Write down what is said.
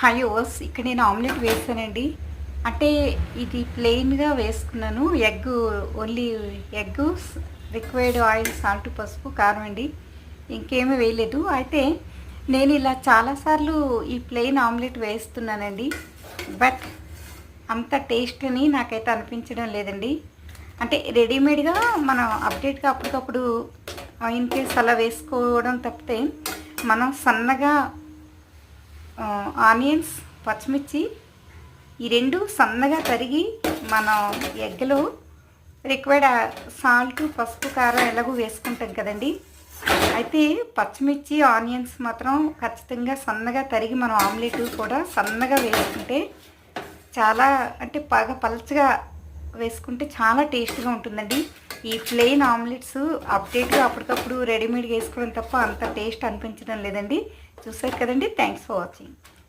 Hi ఓస్ ఇక్కడ నేను ఆమ్లెట్ వేసానండి. అంటే ఇది ప్లెయిన్‌గా వేసుకున్నాను. Only egg, required oil, salt, పసుపు, కారం అండి. ఇంకేమీ వేయలేదు. అయితే నేను ఇలా చాలాసార్లు ఈ ప్లెయిన్ ఆమ్లెట్ వేస్తున్నానండి. బట్ అంత టేస్ట్ అని నాకైతే అనిపించడం లేదండి. అంటే రెడీమేడ్‌గా మనం అప్డేట్‌గా అప్పటికప్పుడు ఇన్ కేస్ అలా వేసుకోవడం తప్పితే మనం సన్నగా ఆనియన్స్, పచ్చిమిర్చి ఈ 2 సన్నగా తరిగి మనం ఎగ్‌లో రిక్వైర్డ్ సాల్ట్, పసుపు, కారం ఎలాగో వేసుకుంటాం కదండీ. అయితే పచ్చిమిర్చి, ఆనియన్స్ మాత్రం ఖచ్చితంగా సన్నగా తరిగి మనం ఆమ్లెట్ కూడా సన్నగా వేసుకుంటే చాలా అంటే బాగా పలచగా వేసుకుంటే చాలా టేస్ట్‌గా ఉంటుందండి. ఈ ప్లెయిన్ ఆమ్లెట్స్ అప్డేట్‌గా అప్పటికప్పుడు రెడీమేడ్‌గా వేసుకోవడం తప్ప అంత టేస్ట్ అనిపించడం లేదండి. చూసారు కదండీ. Thanks for watching.